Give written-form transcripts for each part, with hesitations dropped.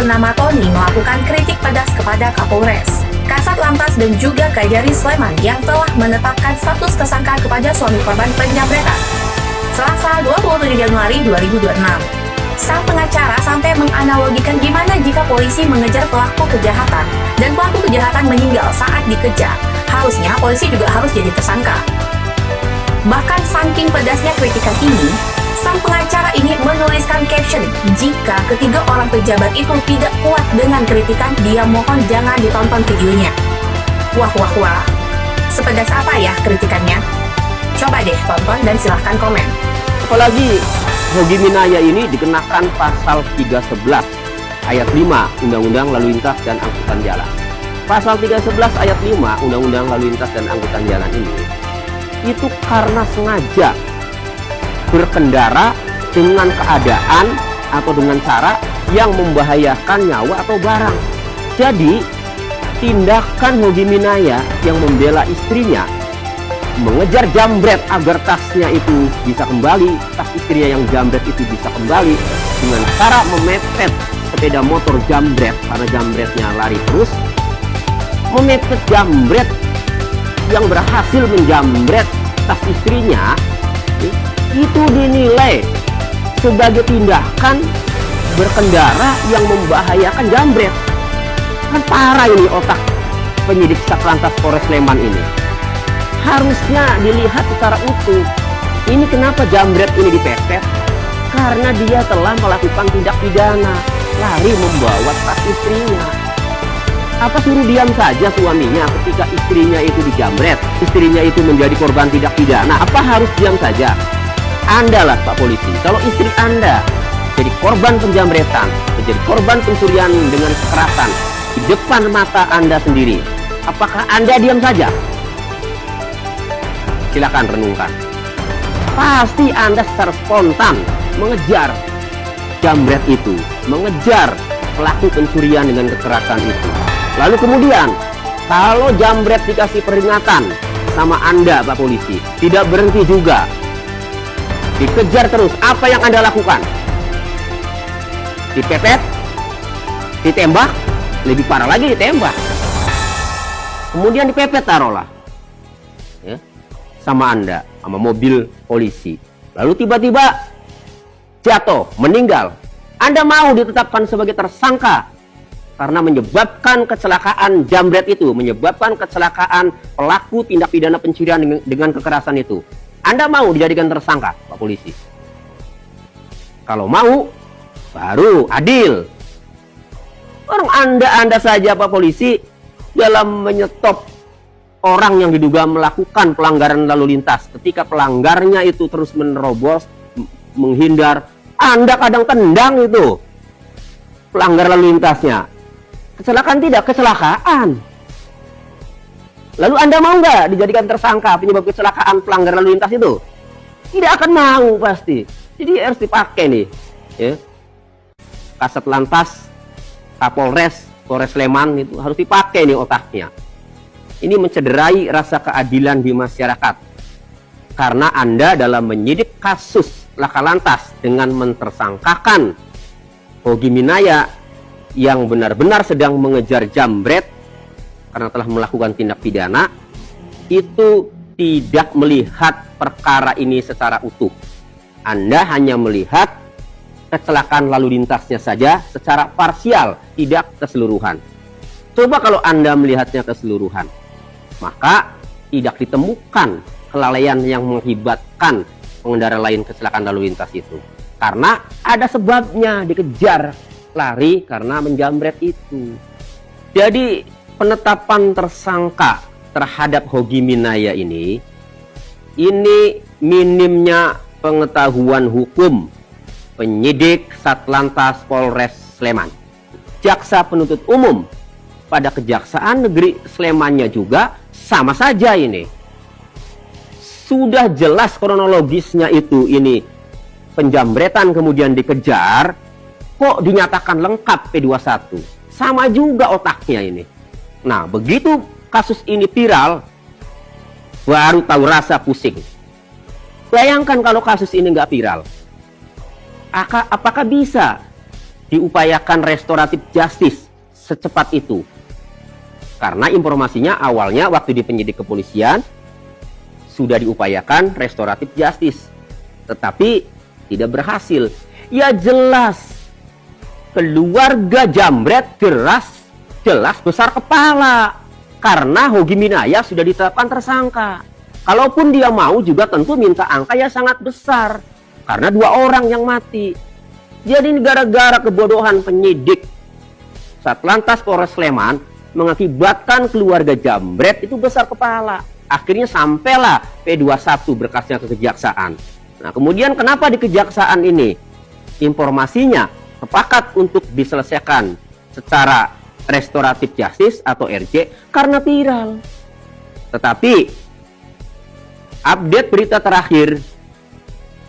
bernama Tony melakukan kritik pedas kepada Kapolres, Kasat Lantas dan juga Kajari Sleman yang telah menetapkan status tersangka kepada suami korban penjamretan. Selasa 27 Januari 2026. Sang pengacara sampai menganalogikan gimana jika polisi mengejar pelaku kejahatan dan pelaku kejahatan meninggal saat dikejar. Harusnya polisi juga harus jadi tersangka. Bahkan saking pedasnya kritikan ini, sang pengacara ini menuliskan caption, jika ketiga orang pejabat itu tidak kuat dengan kritikan, dia mohon jangan ditonton videonya. Wah, sepedas apa ya kritikannya? Coba deh tonton dan silahkan komen. Apalagi Hogi Minaya ini dikenakan pasal 311 ayat 5 Undang-Undang Lalu Lintas dan Angkutan Jalan. Pasal 311 ayat 5 Undang-Undang Lalu Lintas dan Angkutan Jalan ini itu karena sengaja berkendara dengan keadaan atau dengan cara yang membahayakan nyawa atau barang. Jadi tindakan Hogi Minaya yang membela istrinya mengejar jambret agar tasnya itu bisa kembali, tas istrinya yang jambret itu bisa kembali dengan cara memepet sepeda motor jambret karena jambretnya lari terus, memepet jambret yang berhasil menjambret tas istrinya, itu dinilai sebagai tindakan berkendara yang membahayakan jambret. Kan parah ini otak penyidik Satlantas Polres Sleman ini. Harusnya dilihat secara utuh. Ini kenapa jambret ini dipepet? Karena dia telah melakukan tindak pidana, lari membawa tas istrinya. Apa suruh diam saja suaminya ketika istrinya itu dijambret, istrinya itu menjadi korban tindak pidana? Apa harus diam saja? Anda lah Pak Polisi, kalau istri Anda jadi korban penjambretan, menjadi korban pencurian dengan kekerasan di depan mata Anda sendiri, apakah Anda diam saja? Silakan renungkan. Pasti Anda secara spontan mengejar jambret itu, mengejar pelaku pencurian dengan kekerasan itu. Lalu kemudian, kalau jambret dikasih peringatan sama Anda Pak Polisi, tidak berhenti juga, dikejar terus, apa yang Anda lakukan? Dipepet, ditembak, lebih parah lagi ditembak, kemudian dipepet taruhlah ya, sama Anda, sama mobil polisi, lalu tiba-tiba jatuh, meninggal. Anda mau ditetapkan sebagai tersangka karena menyebabkan kecelakaan jambret itu, menyebabkan kecelakaan pelaku tindak pidana pencurian dengan kekerasan itu. Anda mau dijadikan tersangka Pak Polisi? Kalau mau, baru adil. Orang Anda saja Pak Polisi dalam menyetop orang yang diduga melakukan pelanggaran lalu lintas, ketika pelanggarnya itu terus menerobos, menghindar, Anda kadang tendang itu pelanggar lalu lintasnya. Kecelakaan tidak, kecelakaan. Lalu Anda mau nggak dijadikan tersangka penyebab kecelakaan pelanggar lalu lintas itu? Tidak akan mau pasti. Jadi harus dipakai nih ya. Kasat Lantas, Kapolres, Polres Sleman itu harus dipakai nih otaknya. Ini mencederai rasa keadilan di masyarakat. Karena Anda dalam menyidik kasus laka lantas dengan mentersangkakan Hogi Minaya yang benar-benar sedang mengejar jambret karena telah melakukan tindak pidana, itu tidak melihat perkara ini secara utuh. Anda hanya melihat kecelakaan lalu lintasnya saja secara parsial, tidak keseluruhan. Coba kalau Anda melihatnya keseluruhan, maka tidak ditemukan kelalaian yang mengakibatkan pengendara lain kecelakaan lalu lintas itu. Karena ada sebabnya dikejar, lari karena menjambret itu. Jadi penetapan tersangka terhadap Hogi Minaya ini minimnya pengetahuan hukum penyidik Satlantas Polres Sleman. Jaksa penuntut umum pada Kejaksaan Negeri Slemannya juga sama saja ini. Sudah jelas kronologisnya itu, ini penjambretan kemudian dikejar, kok dinyatakan lengkap P21. Sama juga otaknya ini. Nah, begitu kasus ini viral, baru tahu rasa pusing. Bayangkan kalau kasus ini nggak viral. Apakah bisa diupayakan restoratif justice secepat itu. Karena informasinya awalnya waktu di penyidik kepolisian sudah diupayakan restoratif justice, tetapi tidak berhasil. Ya jelas keluarga Jambret jelas besar kepala karena Hogi Minaya sudah ditetapkan tersangka. Kalaupun dia mau juga tentu minta angka yang sangat besar karena 2 orang yang mati. Jadi gara-gara kebodohan penyidik Satlantas Polres Sleman mengakibatkan keluarga Jambret itu besar kepala. Akhirnya sampailah P21 berkasnya ke kejaksaan. Nah, kemudian kenapa di kejaksaan ini informasinya sepakat untuk diselesaikan secara restoratif justice atau RJ? Karena viral. Tetapi update berita terakhir,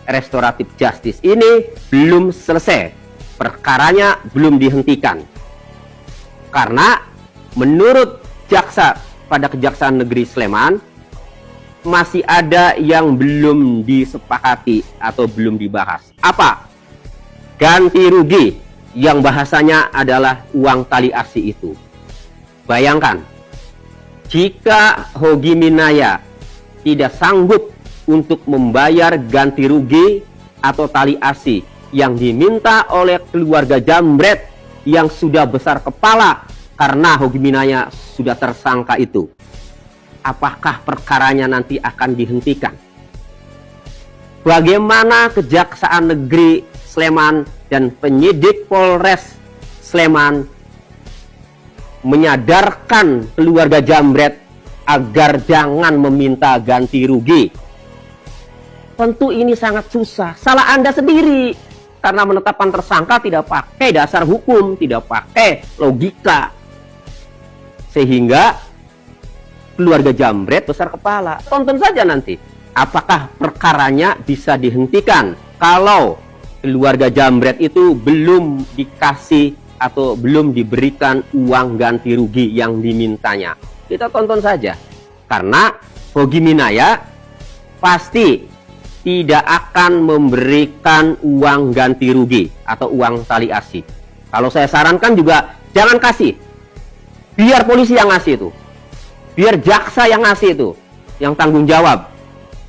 restoratif justice ini belum selesai. Perkaranya belum dihentikan. Karena menurut jaksa pada Kejaksaan Negeri Sleman masih ada yang belum disepakati atau belum dibahas. Apa? Ganti rugi yang bahasanya adalah uang tali asi itu. Bayangkan, jika Hogi Minaya tidak sanggup untuk membayar ganti rugi atau tali asi yang diminta oleh keluarga Jambret yang sudah besar kepala karena Hogi Minaya sudah tersangka itu, apakah perkaranya nanti akan dihentikan? Bagaimana Kejaksaan Negeri Sleman dan penyidik Polres Sleman menyadarkan keluarga Jambret agar jangan meminta ganti rugi? Tentu ini sangat susah. Salah Anda sendiri karena menetapkan tersangka tidak pakai dasar hukum, tidak pakai logika, sehingga keluarga Jambret besar kepala. Tonton saja nanti apakah perkaranya bisa dihentikan kalau keluarga Jambret itu belum dikasih atau belum diberikan uang ganti rugi yang dimintanya. Kita tonton saja, karena Hogi Minaya pasti tidak akan memberikan uang ganti rugi atau uang tali asi. Kalau saya sarankan juga jangan kasih, biar polisi yang ngasih itu, biar jaksa yang ngasih itu, yang tanggung jawab.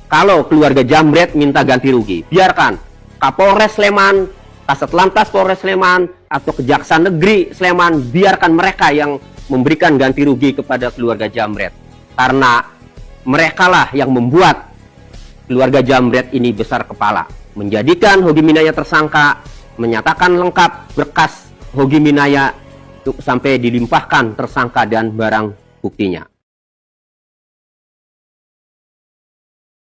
Kalau keluarga Jambret minta ganti rugi, biarkan Kapolres Sleman, Kasatlantas Polres Sleman, atau Kejaksaan Negeri Sleman, biarkan mereka yang memberikan ganti rugi kepada keluarga Jambret. Karena merekalah yang membuat keluarga Jambret ini besar kepala, menjadikan Hogi Minaya tersangka, menyatakan lengkap berkas Hogi Minaya sampai dilimpahkan tersangka dan barang buktinya.